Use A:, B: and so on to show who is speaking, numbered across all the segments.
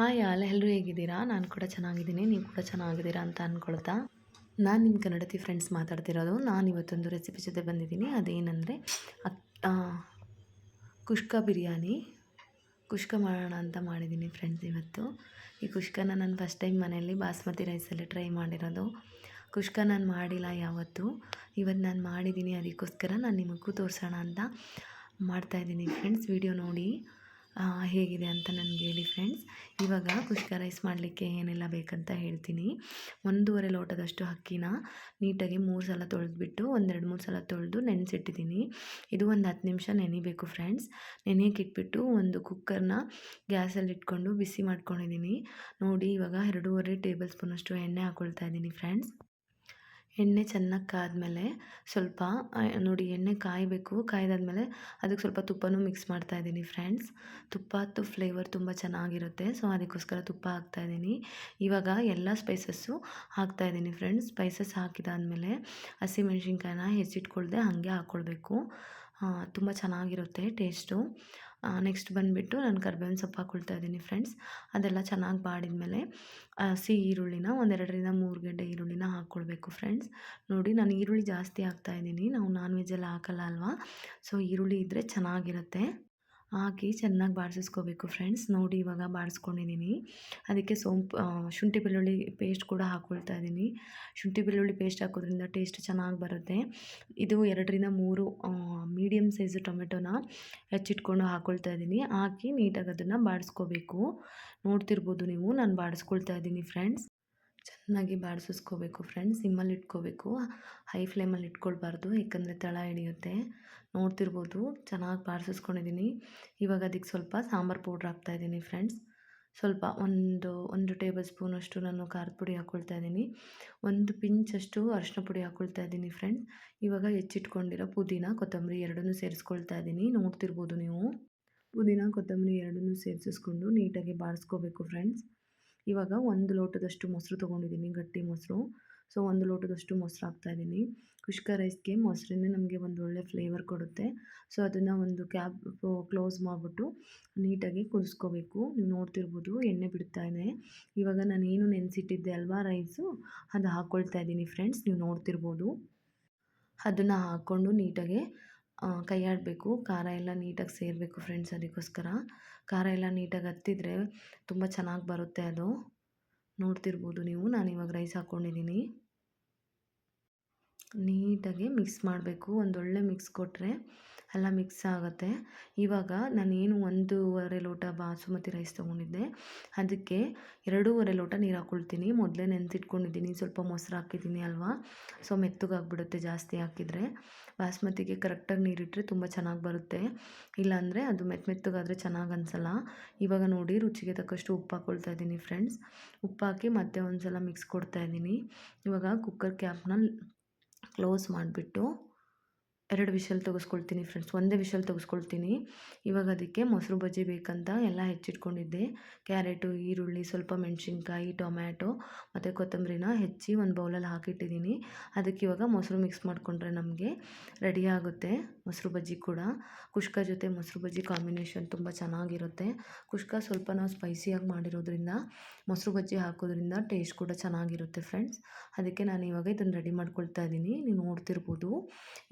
A: Hi all ಎಲ್ಲರೂ ಹೇಗಿದ್ದೀರಾ? ನಾನು ಕೂಡ ಚೆನ್ನಾಗಿದ್ದೀನಿ. ನೀವು ಕೂಡ ಚೆನ್ನಾಗಿದ್ದೀರಾ ಅಂತ ಅಂದ್ಕೊಳ್ತಾ ನಾನು ನಿಮ್ಮ ಕನ್ನಡತಿ ಫ್ರೆಂಡ್ಸ್ ಮಾತಾಡ್ತಿರೋದು. ನಾನು ಇವತ್ತೊಂದು ರೆಸಿಪಿ ಜೊತೆ ಬಂದಿದ್ದೀನಿ. ಅದೇನೆಂದರೆ ಕುಷ್ಕ ಬಿರಿಯಾನಿ. ಕುಷ್ಕ ಮಾಡೋಣ ಅಂತ ಮಾಡಿದ್ದೀನಿ ಫ್ರೆಂಡ್ಸ್ ಇವತ್ತು. ಈ ಕುಷ್ಕನ ನಾನು ಫಸ್ಟ್ ಟೈಮ್ ಮನೆಯಲ್ಲಿ ಬಾಸ್ಮತಿ ರೈಸಲ್ಲಿ ಟ್ರೈ ಮಾಡಿರೋದು. ಕುಷ್ಕ ನಾನು ಮಾಡಿಲ್ಲ ಯಾವತ್ತೂ. ಇವತ್ತು ನಾನು ಮಾಡಿದ್ದೀನಿ. ಅದಕ್ಕೋಸ್ಕರ ನಾನು ನಿಮಗೂ ತೋರಿಸೋಣ ಅಂತ ಮಾಡ್ತಾಯಿದ್ದೀನಿ ಫ್ರೆಂಡ್ಸ್. ವಿಡಿಯೋ ನೋಡಿ ಹೇಗಿದೆ ಅಂತ ನನಗೆ ಹೇಳಿ ಫ್ರೆಂಡ್ಸ್. ಇವಾಗ ಕುಷ್ಕ ರೈಸ್ ಮಾಡಲಿಕ್ಕೆ ಏನೆಲ್ಲ ಬೇಕಂತ ಹೇಳ್ತೀನಿ. 1.5 ಲೋಟದಷ್ಟು ಅಕ್ಕಿನ ನೀಟಾಗಿ 3 ಸಲ ತೊಳೆದ್ಬಿಟ್ಟು 2-3 ಸಲ ತೊಳೆದು ನೆನೆಸಿಟ್ಟಿದ್ದೀನಿ. ಇದು ಒಂದು 10 ನಿಮಿಷ ನೆನಿಬೇಕು ಫ್ರೆಂಡ್ಸ್. ನೆನೆಯಕ್ಕೆ ಇಟ್ಬಿಟ್ಟು ಒಂದು ಕುಕ್ಕರ್ನ ಗ್ಯಾಸಲ್ಲಿ ಇಟ್ಕೊಂಡು ಬಿಸಿ ಮಾಡ್ಕೊಂಡಿದ್ದೀನಿ. ನೋಡಿ ಇವಾಗ 2.5 ಟೇಬಲ್ ಸ್ಪೂನಷ್ಟು ಎಣ್ಣೆ ಹಾಕ್ಕೊಳ್ತಾ ಇದ್ದೀನಿ ಫ್ರೆಂಡ್ಸ್. ಎಣ್ಣೆ ಚೆನ್ನಾಗಿ ಕಾದ್ಮೇಲೆ ಸ್ವಲ್ಪ ನೋಡಿ ಎಣ್ಣೆ ಕಾಯಬೇಕು. ಕಾಯ್ದಾದ್ಮೇಲೆ ಅದಕ್ಕೆ ಸ್ವಲ್ಪ ತುಪ್ಪನೂ ಮಿಕ್ಸ್ ಮಾಡ್ತಾಯಿದ್ದೀನಿ ಫ್ರೆಂಡ್ಸ್. ತುಪ್ಪದ್ದು ಫ್ಲೇವರ್ ತುಂಬ ಚೆನ್ನಾಗಿರುತ್ತೆ. ಸೊ ಅದಕ್ಕೋಸ್ಕರ ತುಪ್ಪ ಹಾಕ್ತಾಯಿದ್ದೀನಿ. ಇವಾಗ ಎಲ್ಲ ಸ್ಪೈಸಸ್ಸು ಹಾಕ್ತಾಯಿದ್ದೀನಿ ಫ್ರೆಂಡ್ಸ್. ಸ್ಪೈಸಸ್ ಹಾಕಿದಾದ್ಮೇಲೆ ಹಸಿಮೆಣ್ಸಿನ್ಕಾಯಿನ ಹೆಚ್ಚಿಟ್ಕೊಳ್ದೆ ಹಾಗೆ ಹಾಕ್ಕೊಳ್ಬೇಕು. ತುಂಬ ಚೆನ್ನಾಗಿರುತ್ತೆ ಟೇಸ್ಟು. ನೆಕ್ಸ್ಟ್ ಬಂದುಬಿಟ್ಟು ನಾನು ಕರ್ಬೇವಿನ ಸೊಪ್ಪು ಹಾಕ್ಕೊಳ್ತಾ ಇದ್ದೀನಿ ಫ್ರೆಂಡ್ಸ್. ಅದೆಲ್ಲ ಚೆನ್ನಾಗಿ ಬಾಡಿದ್ಮೇಲೆ ಹಸಿ ಈರುಳ್ಳಿನ 2-3 ಗೆಡ್ಡೆ ಈರುಳ್ಳಿನ ಹಾಕ್ಕೊಳ್ಬೇಕು ಫ್ರೆಂಡ್ಸ್. ನೋಡಿ ನಾನು ಈರುಳ್ಳಿ ಜಾಸ್ತಿ ಹಾಕ್ತಾಯಿದ್ದೀನಿ. ನಾವು ನಾನ್ ವೆಜ್ಜೆಲ್ಲ ಹಾಕಲ್ಲ ಅಲ್ವಾ. ಸೊ ಈರುಳ್ಳಿ ಇದ್ದರೆ ಚೆನ್ನಾಗಿರುತ್ತೆ. ಹಾಕಿ ಚೆನ್ನಾಗಿ ಬಾಡಿಸ್ಕೋಬೇಕು ಫ್ರೆಂಡ್ಸ್. ನೋಡಿ ಇವಾಗ ಬಾಡಿಸ್ಕೊಂಡಿದ್ದೀನಿ. ಅದಕ್ಕೆ ಶುಂಠಿ ಬೆಳ್ಳುಳ್ಳಿ ಪೇಸ್ಟ್ ಕೂಡ ಹಾಕ್ಕೊಳ್ತಾ ಇದ್ದೀನಿ. ಶುಂಠಿ ಬೆಳ್ಳುಳ್ಳಿ ಪೇಸ್ಟ್ ಹಾಕೋದ್ರಿಂದ ಟೇಸ್ಟ್ ಚೆನ್ನಾಗಿ ಬರುತ್ತೆ. ಇದು 2-3 ಮೀಡಿಯಮ್ ಸೈಜು ಟೊಮೆಟೊನ ಹೆಚ್ಚಿಟ್ಕೊಂಡು ಹಾಕ್ಕೊಳ್ತಾ ಇದ್ದೀನಿ. ಹಾಕಿ ನೀಟಾಗಿ ಅದನ್ನು ಬಾಡಿಸ್ಕೋಬೇಕು. ನೋಡ್ತಿರ್ಬೋದು ನೀವು, ನಾನು ಬಾಡಿಸ್ಕೊಳ್ತಾ ಇದ್ದೀನಿ ಫ್ರೆಂಡ್ಸ್. ಚೆನ್ನಾಗಿ ಬಾಡಿಸ್ಕೋಬೇಕು ಫ್ರೆಂಡ್ಸ್. ಸಿಮ್ಮಲ್ಲಿ ಇಟ್ಕೋಬೇಕು, ಹೈ ಫ್ಲೇಮಲ್ಲಿ ಇಟ್ಕೊಳ್ಬಾರ್ದು, ಯಾಕಂದರೆ ತಳ ಹಿಡಿಯುತ್ತೆ. ನೋಡ್ತಿರ್ಬೋದು ಚೆನ್ನಾಗಿ ಬಾಡಿಸ್ಕೊಂಡಿದ್ದೀನಿ. ಇವಾಗ ಅದಕ್ಕೆ ಸ್ವಲ್ಪ ಸಾಂಬಾರು ಪೌಡ್ರ್ ಹಾಕ್ತಾಯಿದ್ದೀನಿ ಫ್ರೆಂಡ್ಸ್. ಸ್ವಲ್ಪ ಒಂದು ಟೇಬಲ್ ಸ್ಪೂನಷ್ಟು ನಾನು ಖಾರದ ಪುಡಿ ಹಾಕ್ಕೊಳ್ತಾ ಇದ್ದೀನಿ. ಒಂದು ಪಿಂಚಷ್ಟು ಅರಿಶಿನ ಪುಡಿ ಹಾಕ್ಕೊಳ್ತಾ ಇದ್ದೀನಿ ಫ್ರೆಂಡ್ಸ್. ಇವಾಗ ಹೆಚ್ಚಿಟ್ಕೊಂಡಿರೋ ಪುದೀನ ಕೊತ್ತಂಬರಿ ಎರಡನ್ನೂ ಸೇರಿಸ್ಕೊಳ್ತಾ ಇದ್ದೀನಿ. ನೋಡ್ತಿರ್ಬೋದು ನೀವು, ಪುದೀನ ಕೊತ್ತಂಬರಿ ಎರಡನ್ನೂ ಸೇರಿಸಿಸ್ಕೊಂಡು ನೀಟಾಗಿ ಬಾಡಿಸ್ಕೋಬೇಕು ಫ್ರೆಂಡ್ಸ್. ಇವಾಗ 1 ಲೋಟದಷ್ಟು ಮೊಸರು ತೊಗೊಂಡಿದ್ದೀನಿ, ಗಟ್ಟಿ ಮೊಸರು. ಸೊ 1 ಲೋಟದಷ್ಟು ಮೊಸರು ಹಾಕ್ತಾಯಿದ್ದೀನಿ. ಕುಷ್ಕ ರೈಸ್ಗೆ ಮೊಸರನ್ನೇ ನಮಗೆ ಒಂದು ಒಳ್ಳೆ ಫ್ಲೇವರ್ ಕೊಡುತ್ತೆ. ಸೊ ಅದನ್ನು ಒಂದು ಕ್ಲೋಸ್ ಮಾಡಿಬಿಟ್ಟು ನೀಟಾಗಿ ಕುದಿಸ್ಕೋಬೇಕು. ನೀವು ನೋಡ್ತಿರ್ಬೋದು ಎಣ್ಣೆ ಬಿಡ್ತಾ ಇದೆ. ಇವಾಗ ನಾನೇನು ನೆನೆಸಿಟ್ಟಿದ್ದೆ ಅಲ್ವಾ ರೈಸು, ಅದು ಹಾಕ್ಕೊಳ್ತಾ ಇದ್ದೀನಿ ಫ್ರೆಂಡ್ಸ್. ನೀವು ನೋಡ್ತಿರ್ಬೋದು. ಅದನ್ನು ಹಾಕ್ಕೊಂಡು ನೀಟಾಗಿ ಕೈ ಆಡಬೇಕು. ಖಾರ ಎಲ್ಲ ನೀಟಾಗಿ ಸೇರಬೇಕು ಫ್ರೆಂಡ್ಸ್. ಅದಕ್ಕೋಸ್ಕರ ಖಾರ ಎಲ್ಲ ನೀಟಾಗಿ ಹತ್ತಿದ್ರೆ ತುಂಬ ಚೆನ್ನಾಗಿ ಬರುತ್ತೆ ಅದು. ನೋಡ್ತಿರ್ಬೋದು ನೀವು, ನಾನಿವಾಗ ರೈಸ್ ಹಾಕ್ಕೊಂಡಿದ್ದೀನಿ. ನೀಟಾಗಿ ಮಿಕ್ಸ್ ಮಾಡಬೇಕು. ಒಂದೊಳ್ಳೆ ಮಿಕ್ಸ್ ಕೊಟ್ಟರೆ ಎಲ್ಲ ಮಿಕ್ಸ್ ಆಗುತ್ತೆ. ಇವಾಗ ನಾನೇನು 1.5 ಲೋಟ ಬಾಸುಮತಿ ರೈಸ್ ತೊಗೊಂಡಿದ್ದೆ, ಅದಕ್ಕೆ 2.5 ಲೋಟ ನೀರು ಹಾಕ್ಕೊಳ್ತೀನಿ. ಮೊದಲೇ ನೆನೆಸಿಟ್ಕೊಂಡಿದ್ದೀನಿ, ಸ್ವಲ್ಪ ಮೊಸರು ಹಾಕಿದ್ದೀನಿ ಅಲ್ವಾ. ಸೊ ಮೆತ್ತಗಾಗ್ಬಿಡುತ್ತೆ ಜಾಸ್ತಿ ಹಾಕಿದರೆ. ಬಾಸ್ಮತಿಗೆ ಕರೆಕ್ಟಾಗಿ ನೀರಿಟ್ಟರೆ ತುಂಬ ಚೆನ್ನಾಗಿ ಬರುತ್ತೆ. ಇಲ್ಲಾಂದರೆ ಅದು ಮೆತ್ತಗಾದರೆ ಚೆನ್ನಾಗಿ ಅನಿಸಲ್ಲ. ಇವಾಗ ನೋಡಿ ರುಚಿಗೆ ತಕ್ಕಷ್ಟು ಉಪ್ಪು ಹಾಕ್ಕೊಳ್ತಾ ಇದ್ದೀನಿ ಫ್ರೆಂಡ್ಸ್. ಉಪ್ಪು ಹಾಕಿ ಮತ್ತೆ ಒಂದು ಸಲ ಮಿಕ್ಸ್ ಕೊಡ್ತಾ ಇದ್ದೀನಿ. ಇವಾಗ ಕುಕ್ಕರ್ ಕ್ಯಾಪ್ನ ಕ್ಲೋಸ್ ಮಾಡಿಬಿಟ್ಟು 2 ವಿಷಲ್ ತೆಗೆಸ್ಕೊಳ್ತೀನಿ ಫ್ರೆಂಡ್ಸ್. ಒಂದೇ ವಿಷಲ್ ತೆಗೆಸ್ಕೊಳ್ತೀನಿ. ಇವಾಗ ಅದಕ್ಕೆ ಮೊಸರು ಬಜ್ಜಿ ಬೇಕಂತ ಎಲ್ಲ ಹೆಚ್ಚಿಟ್ಕೊಂಡಿದ್ದೆ. ಕ್ಯಾರೆಟು, ಈರುಳ್ಳಿ, ಸ್ವಲ್ಪ ಮೆಣಸಿನ್ಕಾಯಿ, ಟೊಮ್ಯಾಟೊ ಮತ್ತು ಕೊತ್ತಂಬರಿನ ಹೆಚ್ಚಿ ಒಂದು ಬೌಲಲ್ಲಿ ಹಾಕಿಟ್ಟಿದ್ದೀನಿ. ಅದಕ್ಕೆ ಇವಾಗ ಮೊಸರು ಮಿಕ್ಸ್ ಮಾಡಿಕೊಂಡ್ರೆ ನಮಗೆ ರೆಡಿ ಆಗುತ್ತೆ ಮೊಸರು ಬಜ್ಜಿ ಕೂಡ. ಕುಷ್ಕ ಜೊತೆ ಮೊಸರು ಬಜ್ಜಿ ಕಾಂಬಿನೇಷನ್ ತುಂಬ ಚೆನ್ನಾಗಿರುತ್ತೆ. ಕುಷ್ಕ ಸ್ವಲ್ಪ ನಾವು ಸ್ಪೈಸಿಯಾಗಿ ಮಾಡಿರೋದ್ರಿಂದ ಮೊಸರು ಬಜ್ಜಿ ಹಾಕೋದ್ರಿಂದ ಟೇಸ್ಟ್ ಕೂಡ ಚೆನ್ನಾಗಿರುತ್ತೆ ಫ್ರೆಂಡ್ಸ್. ಅದಕ್ಕೆ ನಾನು ಇವಾಗ ಇದನ್ನು ರೆಡಿ ಮಾಡ್ಕೊಳ್ತಾ ಇದ್ದೀನಿ. ನೀವು ನೋಡ್ತಿರ್ಬೋದು.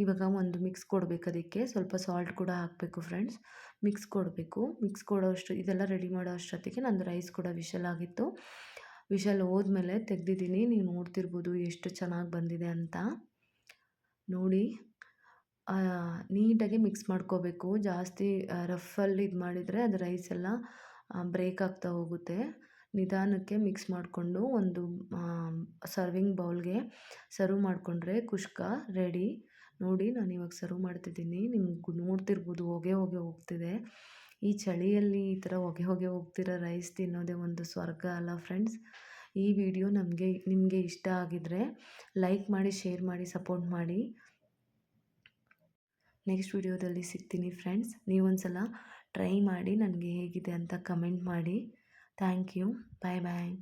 A: ಇವಾಗ ಒಂದು ಮಿಕ್ಸ್ ಕೊಡಬೇಕು. ಅದಕ್ಕೆ ಸ್ವಲ್ಪ ಸಾಲ್ಟ್ ಕೂಡ ಹಾಕಬೇಕು ಫ್ರೆಂಡ್ಸ್. ಮಿಕ್ಸ್ ಕೊಡಬೇಕು. ಮಿಕ್ಸ್ ಕೊಡೋಷ್ಟು ಇದೆಲ್ಲ ರೆಡಿ ಮಾಡೋ ಅಷ್ಟೊತ್ತಿಗೆ ನಂದು ರೈಸ್ ಕೂಡ ವಿಷಲ್ ಆಗಿತ್ತು. ವಿಷಲ್ ಹೋದ್ಮೇಲೆ ತೆಗೆದಿದ್ದೀನಿ. ನೀವು ನೋಡ್ತಿರ್ಬೋದು ಎಷ್ಟು ಚೆನ್ನಾಗಿ ಬಂದಿದೆ ಅಂತ. ನೋಡಿ ನೀಟಾಗಿ ಮಿಕ್ಸ್ ಮಾಡ್ಕೋಬೇಕು. ಜಾಸ್ತಿ ರಫಲ್ಲಿ ಇದು ಮಾಡಿದರೆ ಅದು ರೈಸ್ ಎಲ್ಲ ಬ್ರೇಕ್ ಆಗ್ತಾ ಹೋಗುತ್ತೆ. ನಿಧಾನಕ್ಕೆ ಮಿಕ್ಸ್ ಮಾಡಿಕೊಂಡು ಒಂದು ಸರ್ವಿಂಗ್ ಬೌಲ್ಗೆ ಸರ್ವ್ ಮಾಡಿಕೊಂಡ್ರೆ ಕುಷ್ಕ ರೆಡಿ. ನೋಡಿ ನಾನು ಇವಾಗ ಸರ್ವ್ ಮಾಡ್ತಿದ್ದೀನಿ. ನಿಮ್ಗೆ ನೋಡ್ತಿರ್ಬೋದು ಹೊಗೆ ಹೋಗ್ತಿದೆ. ಈ ಚಳಿಯಲ್ಲಿ ಈ ಥರ ಹೊಗೆ ಹೋಗ್ತಿರೋ ರೈಸ್ ತಿನ್ನೋದೇ ಒಂದು ಸ್ವರ್ಗ ಅಲ್ಲ ಫ್ರೆಂಡ್ಸ್. ಈ ವಿಡಿಯೋ ನಿಮಗೆ ಇಷ್ಟ ಆಗಿದ್ದರೆ ಲೈಕ್ ಮಾಡಿ, ಶೇರ್ ಮಾಡಿ, ಸಪೋರ್ಟ್ ಮಾಡಿ. ನೆಕ್ಸ್ಟ್ ವಿಡಿಯೋದಲ್ಲಿ ಸಿಗ್ತೀನಿ ಫ್ರೆಂಡ್ಸ್. ನೀವೊಂದು ಸಲ ಟ್ರೈ ಮಾಡಿ ನನಗೆ ಹೇಗಿದೆ ಅಂತ ಕಮೆಂಟ್ ಮಾಡಿ. Thank you. Bye bye.